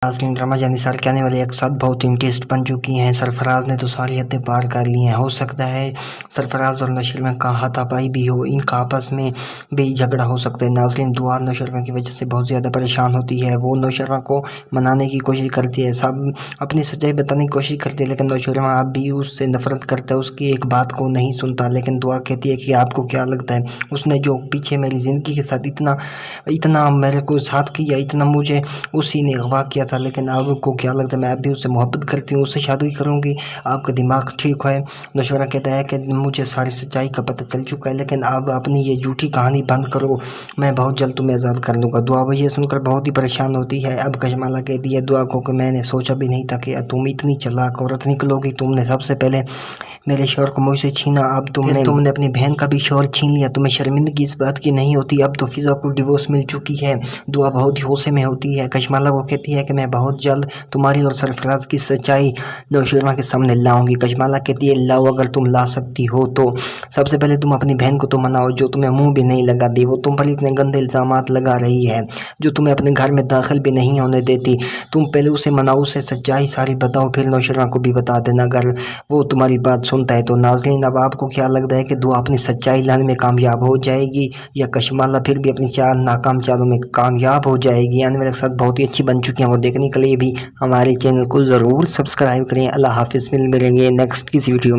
नाज़रीन, रमज़ानी साल के आने वाले एक साथ बहुत इंटरेस्ट बन चुकी हैं। सरफराज ने तो सारी हदें पार कर ली हैं। हो सकता है सरफराज और नौशरमा का हाथापाई भी हो, इनका आपस में भी झगड़ा हो सकता है। नाज़रीन, दुआ नौशरमा की वजह से बहुत ज़्यादा परेशान होती है। वो नौशरमा को मनाने की कोशिश करती है, सब अपनी सच्चाई बताने की कोशिश करती है, लेकिन नौशरमा अब भी उससे नफरत करता है, उसकी एक बात को नहीं सुनता। लेकिन दुआ कहती है कि आपको क्या लगता है, उसने जो पीछे मेरी ज़िंदगी के साथ इतना मेरे को साथ किया, इतना मुझे उसी ने अगवा किया था, लेकिन आपको क्या लगता है मैं अब भी उससे मोहब्बत करती हूँ, उससे शादी करूँगी, आपका दिमाग ठीक है। नौशरा कहता है कि मुझे सारी सच्चाई का पता चल चुका है, लेकिन अब अपनी ये झूठी कहानी बंद करो, मैं बहुत जल्द तुम्हें आज़ाद कर दूंगा। दुआ वो ये सुनकर बहुत ही परेशान होती है। अब कशमाला कहती है दुआ को कि मैंने सोचा भी नहीं था कि तुम इतनी चालाक औरत निकलोगी। तुमने सबसे पहले मेरे शौहर को मुझसे छीना, अब तुमने अपनी बहन का भी शौहर छीन लिया। तुम्हें शर्मिंदगी इस बात की नहीं होती? अब तो फिजा को डिवोर्स मिल चुकी है। दुआ बहुत ही होशे में होती है। कशमाला को कहती है कि मैं बहुत जल्द तुम्हारी और सरफराज की सच्चाई नौशरमा के सामने लाऊंगी। कशमाला कहती है लाओ, अगर तुम ला सकती हो तो सबसे पहले तुम अपनी बहन को तो मनाओ, जो तुम्हें मुंह भी नहीं लगा दी। वो तुम पर इतने गंदे इल्ज़ामात लगा रही है, जो तुम्हें अपने घर में दाखिल भी नहीं होने देती। तुम पहले उसे मनाओ, उसे सच्चाई सारी बताओ, फिर नौशरमा को भी बता देना अगर वो तुम्हारी बात सुनता है तो। नाज़रीन, अब आपको क्या लगता है कि दुआ अपनी सच्चाई लाने में कामयाब हो जाएगी या कशमाला फिर भी अपनी नाकाम चालों में कामयाब हो जाएगी? आने वाले साथ बहुत ही अच्छी बन चुकी हैं, वो देखने के लिए भी हमारे चैनल को ज़रूर सब्सक्राइब करें। अल्लाह हाफिज़, मिलेंगे नेक्स्ट किसी वीडियो में।